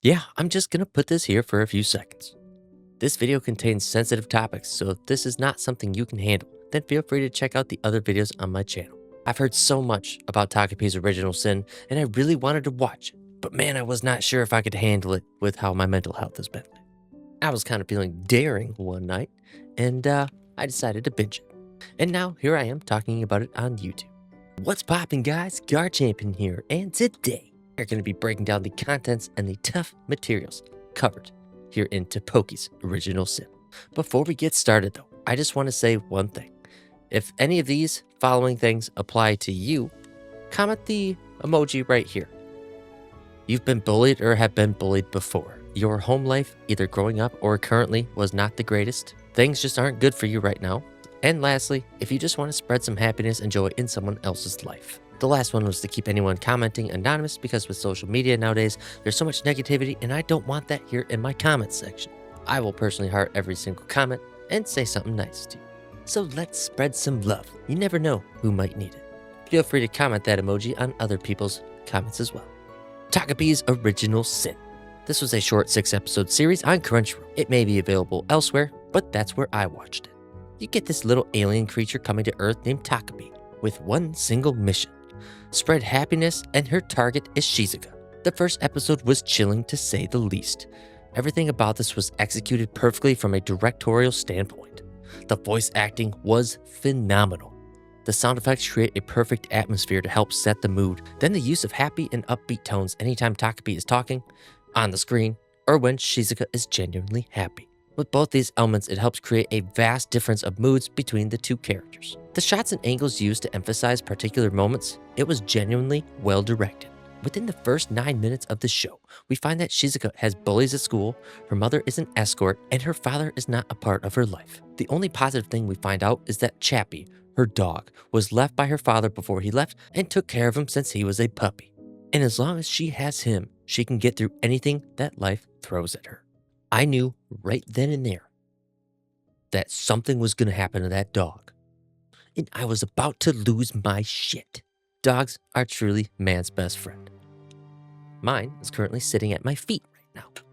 Yeah, I'm just gonna put this here for a few seconds. This video contains sensitive topics, so if this is not something you can handle, then feel free to check out the other videos on my channel. I've heard so much about Takopi's original sin, and I really wanted to watch it, but man, I was not sure if I could handle it with how my mental health has been. I was kind of feeling daring one night, and I decided to binge it. And now here I am talking about it on YouTube. What's poppin', guys? Gar Champion here, and today we're going to be breaking down the contents and the tough materials covered here in Takopi's original sin. Before we get started, though, I just want to say one thing. If any of these following things apply to you, comment the emoji right here. You've been bullied or have been bullied before. Your home life, either growing up or currently, was not the greatest. Things just aren't good for you right now. And lastly, if you just want to spread some happiness and joy in someone else's life. The last one was to keep anyone commenting anonymous because with social media nowadays, there's so much negativity and I don't want that here in my comments section. I will personally heart every single comment and say something nice to you. So let's spread some love. You never know who might need it. Feel free to comment that emoji on other people's comments as well. Takopi's original sin. This was a short 6-episode series on Crunchyroll. It may be available elsewhere, but that's where I watched it. You get this little alien creature coming to Earth named Takopi with one single mission: spread happiness, and her target is Shizuka. The first episode was chilling to say the least. Everything about this was executed perfectly from a directorial standpoint. The voice acting was phenomenal. The sound effects create a perfect atmosphere to help set the mood. Then the use of happy and upbeat tones anytime Takopi is talking, on the screen, or when Shizuka is genuinely happy. With both these elements, it helps create a vast difference of moods between the two characters. The shots and angles used to emphasize particular moments, it was genuinely well directed. Within the first 9 minutes of the show, we find that Shizuka has bullies at school, her mother is an escort, and her father is not a part of her life. The only positive thing we find out is that Chappie, her dog, was left by her father before he left and took care of him since he was a puppy. And as long as she has him, she can get through anything that life throws at her. I knew right then and there that something was going to happen to that dog, and I was about to lose my shit. Dogs are truly man's best friend. Mine is currently sitting at my feet right now.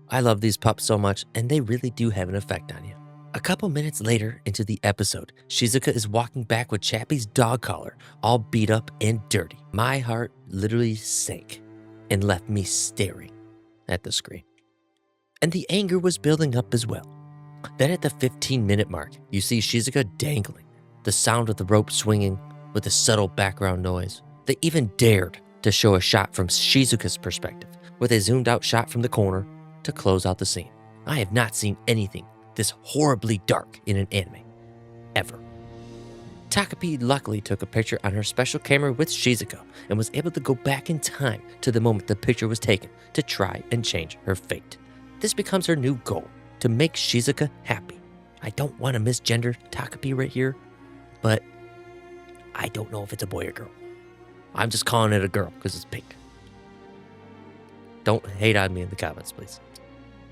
I love these pups so much, and they really do have an effect on you. A couple minutes later into the episode, Shizuka is walking back with Chappie's dog collar, all beat up and dirty. My heart literally sank and left me staring at the screen. And the anger was building up as well. Then at the 15-minute mark, you see Shizuka dangling, the sound of the rope swinging with a subtle background noise. They even dared to show a shot from Shizuka's perspective, with a zoomed out shot from the corner to close out the scene. I have not seen anything this horribly dark in an anime, ever. Takopi luckily took a picture on her special camera with Shizuka and was able to go back in time to the moment the picture was taken to try and change her fate. This becomes her new goal, to make Shizuka happy. I don't want to misgender Takopi right here, but I don't know if it's a boy or girl. I'm just calling it a girl because it's pink. Don't hate on me in the comments, please.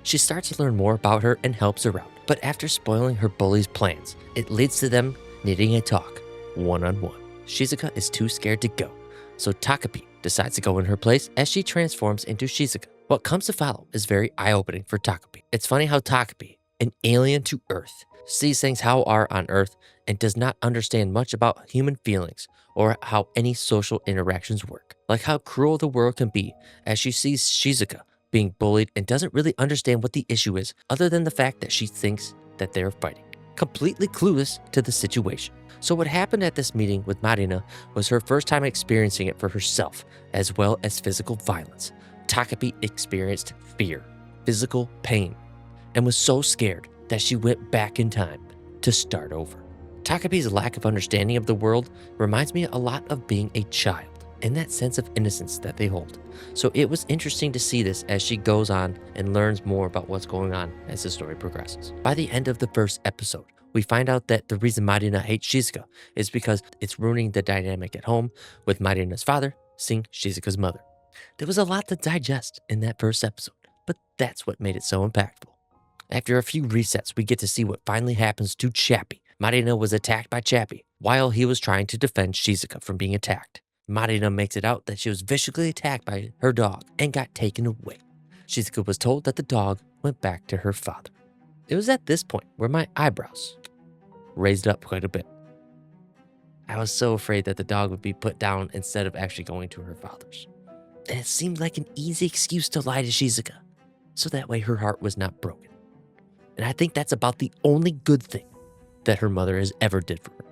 She starts to learn more about her and helps her out, but after spoiling her bully's plans, it leads to them needing a talk, one-on-one. Shizuka is too scared to go, so Takopi decides to go in her place as she transforms into Shizuka. What comes to follow is very eye-opening for Takopi. It's funny how Takopi, an alien to Earth, sees things how are on Earth and does not understand much about human feelings or how any social interactions work. Like how cruel the world can be as she sees Shizuka being bullied and doesn't really understand what the issue is other than the fact that she thinks that they're fighting. Completely clueless to the situation. So what happened at this meeting with Marina was her first time experiencing it for herself, as well as physical violence. Takopi experienced fear, physical pain, and was so scared that she went back in time to start over. Takopi's lack of understanding of the world reminds me a lot of being a child and that sense of innocence that they hold. So it was interesting to see this as she goes on and learns more about what's going on as the story progresses. By the end of the first episode, we find out that the reason Marina hates Shizuka is because it's ruining the dynamic at home with Marina's father seeing Shizuka's mother. There was a lot to digest in that first episode, but that's what made it so impactful. After a few resets, we get to see what finally happens to Chappie. Marina was attacked by Chappie while he was trying to defend Shizuka from being attacked. Marina makes it out that she was viciously attacked by her dog and got taken away. Shizuka was told that the dog went back to her father. It was at this point where my eyebrows raised up quite a bit. I was so afraid that the dog would be put down instead of actually going to her father's. And it seemed like an easy excuse to lie to Shizuka, so that way her heart was not broken. And I think that's about the only good thing that her mother has ever did for her.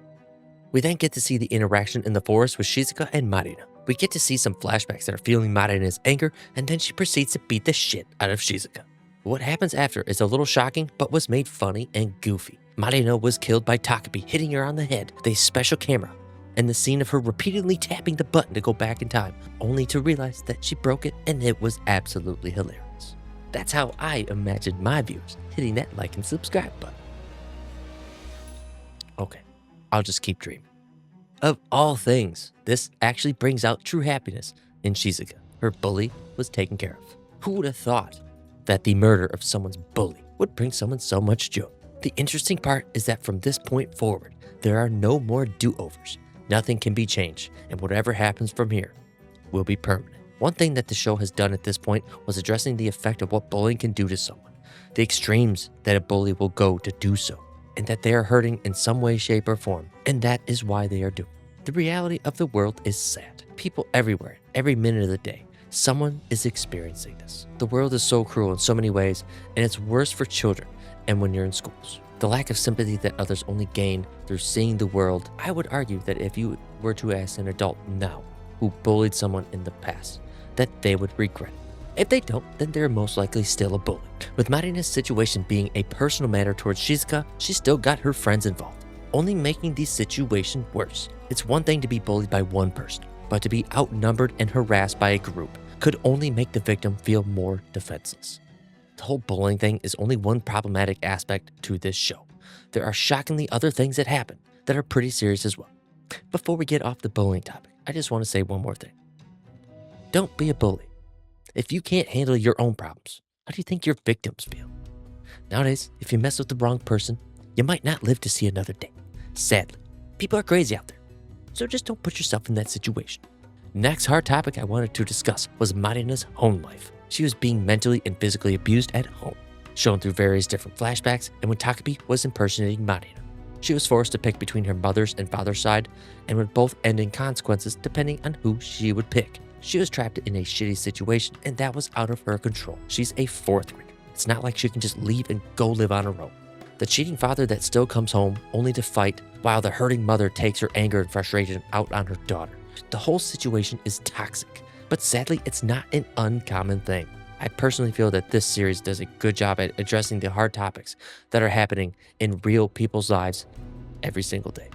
We then get to see the interaction in the forest with Shizuka and Marina. We get to see some flashbacks that are fueling Marina's anger, and then she proceeds to beat the shit out of Shizuka. What happens after is a little shocking, but was made funny and goofy. Marina was killed by Takopi hitting her on the head with a special camera, and the scene of her repeatedly tapping the button to go back in time, only to realize that she broke it, and it was absolutely hilarious. That's how I imagined my viewers hitting that like and subscribe button. Okay, I'll just keep dreaming. Of all things, this actually brings out true happiness in Shizuka. Her bully was taken care of. Who would have thought that the murder of someone's bully would bring someone so much joy? The interesting part is that from this point forward, there are no more do-overs. Nothing can be changed, and whatever happens from here will be permanent. One thing that the show has done at this point was addressing the effect of what bullying can do to someone, the extremes that a bully will go to do so, and that they are hurting in some way, shape, or form, and that is why they are doing it. The reality of the world is sad. People everywhere, every minute of the day, someone is experiencing this. The world is so cruel in so many ways, and it's worse for children and when you're in schools. The lack of sympathy that others only gain through seeing the world, I would argue that if you were to ask an adult now who bullied someone in the past, that they would regret it. If they don't, then they're most likely still a bully. With Marina's situation being a personal matter towards Shizuka, she still got her friends involved, only making the situation worse. It's one thing to be bullied by one person, but to be outnumbered and harassed by a group could only make the victim feel more defenseless. The whole bullying thing is only one problematic aspect to this show. There are shockingly other things that happen that are pretty serious as well. Before we get off the bullying topic, I just want to say one more thing. Don't be a bully. If you can't handle your own problems, how do you think your victims feel? Nowadays, if you mess with the wrong person, you might not live to see another day. Sadly, people are crazy out there, so just don't put yourself in that situation. Next hard topic I wanted to discuss was Marina's home life. She was being mentally and physically abused at home, shown through various different flashbacks, and when Takopi was impersonating Marina, she was forced to pick between her mother's and father's side, and would both end in consequences depending on who she would pick. She was trapped in a shitty situation, and that was out of her control. She's a fourth grader. It's not like she can just leave and go live on her own. The cheating father that still comes home only to fight, while the hurting mother takes her anger and frustration out on her daughter. The whole situation is toxic, but sadly, it's not an uncommon thing. I personally feel that this series does a good job at addressing the hard topics that are happening in real people's lives every single day.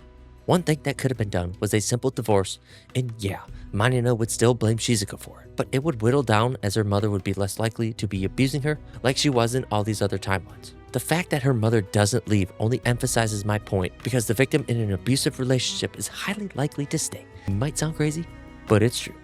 One thing that could have been done was a simple divorce, and yeah, Marina would still blame Shizuka for it, but it would whittle down as her mother would be less likely to be abusing her like she was in all these other timelines. The fact that her mother doesn't leave only emphasizes my point, because the victim in an abusive relationship is highly likely to stay. It might sound crazy, but it's true.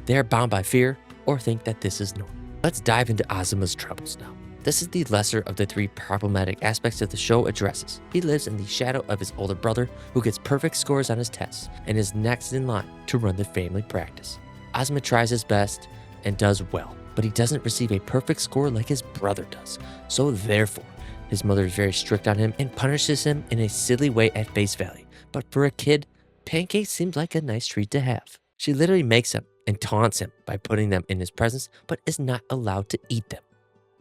They are bound by fear or think that this is normal. Let's dive into Azuma's troubles now. This is the lesser of the three problematic aspects that the show addresses. He lives in the shadow of his older brother, who gets perfect scores on his tests and is next in line to run the family practice. Azuma tries his best and does well, but he doesn't receive a perfect score like his brother does. So therefore, his mother is very strict on him and punishes him in a silly way at face value. But for a kid, pancakes seems like a nice treat to have. She literally makes him and taunts him by putting them in his presence, but is not allowed to eat them.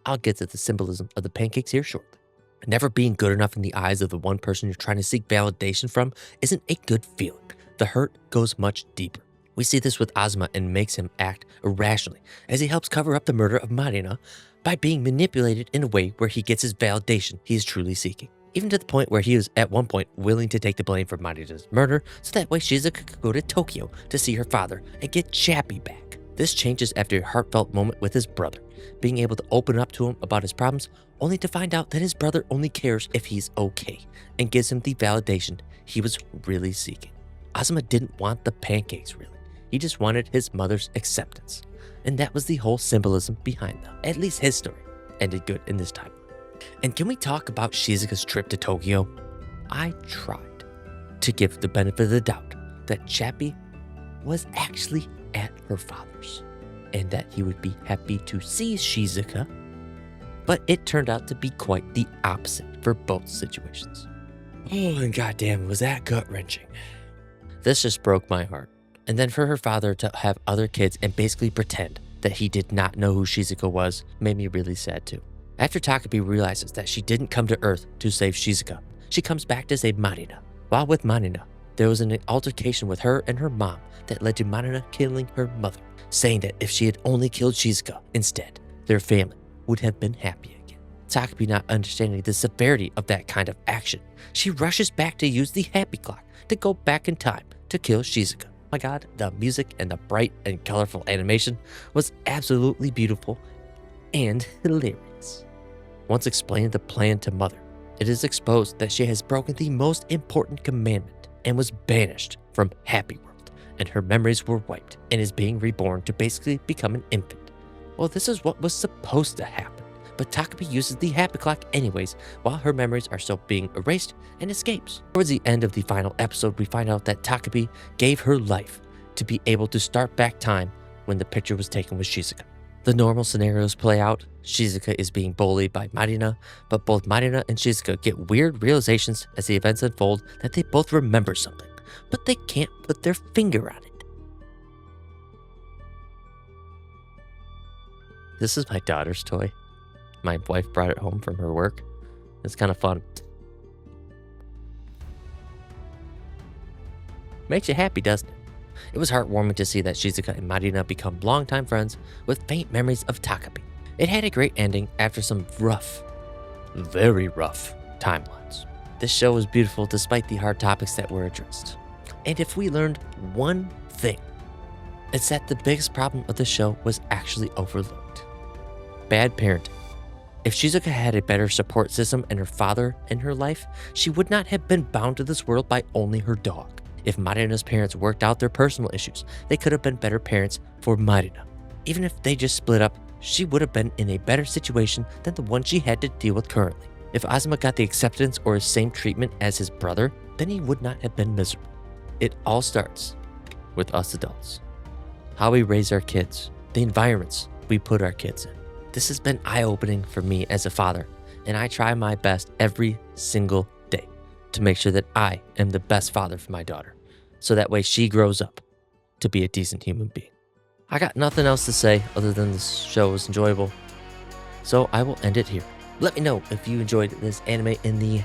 I'll get to the symbolism of the pancakes here shortly. Never being good enough in the eyes of the one person you're trying to seek validation from isn't a good feeling. The hurt goes much deeper. We see this with Azuma and makes him act irrationally as he helps cover up the murder of Marina by being manipulated in a way where he gets his validation he is truly seeking. Even to the point where he was at one point willing to take the blame for Marina's murder so that way Shizuka could go to Tokyo to see her father and get Chappie back. This changes after a heartfelt moment with his brother, being able to open up to him about his problems, only to find out that his brother only cares if he's okay and gives him the validation he was really seeking. Azuma didn't want the pancakes really. He just wanted his mother's acceptance. And that was the whole symbolism behind them. At least his story ended good in this time. And can we talk about Shizuka's trip to Tokyo? I tried to give the benefit of the doubt that Chappie was actually at her father's. and that he would be happy to see Shizuka. But it turned out to be quite the opposite for both situations. Oh, and goddamn, was that gut-wrenching. This just broke my heart. And then for her father to have other kids and basically pretend that he did not know who Shizuka was made me really sad too. After Takopi realizes that she didn't come to Earth to save Shizuka, she comes back to save Marina. While with Marina, there was an altercation with her and her mom that led to Marina killing her mother, saying that if she had only killed Shizuka instead, their family would have been happy again. Takopi, not understanding the severity of that kind of action, she rushes back to use the happy clock to go back in time to kill Shizuka. My god, the music and the bright and colorful animation was absolutely beautiful and hilarious. Once explaining the plan to Mother, it is exposed that she has broken the most important commandment and was banished from Happy World, and her memories were wiped and is being reborn to basically become an infant. Well, this is what was supposed to happen, but Takopi uses the happy clock anyways while her memories are still being erased and escapes. Towards the end of the final episode, we find out that Takopi gave her life to be able to start back time when the picture was taken with Shizuka. The normal scenarios play out. Shizuka is being bullied by Marina, but both Marina and Shizuka get weird realizations as the events unfold that they both remember something, but they can't put their finger on it. This is my daughter's toy. My wife brought it home from her work. It's kind of fun. Makes you happy, doesn't it? It was heartwarming to see that Shizuka and Marina become longtime friends with faint memories of Takopi. It had a great ending after some rough, very rough timelines. This show was beautiful despite the hard topics that were addressed. And if we learned one thing, it's that the biggest problem of the show was actually overlooked. Bad parenting. If Shizuka had a better support system and her father in her life, she would not have been bound to this world by only her dog. If Marina's parents worked out their personal issues, they could have been better parents for Marina. Even if they just split up, she would have been in a better situation than the one she had to deal with currently. If Azuma got the acceptance or the same treatment as his brother, then he would not have been miserable. It all starts with us adults. How we raise our kids, the environments we put our kids in. This has been eye-opening for me as a father, and I try my best every single day to make sure that I am the best father for my daughter, so that way she grows up to be a decent human being. I got nothing else to say other than this show was enjoyable, so I will end it here. Let me know if you enjoyed this anime in the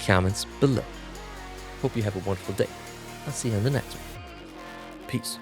comments below. Hope you have a wonderful day. I'll see you on the next one. Peace.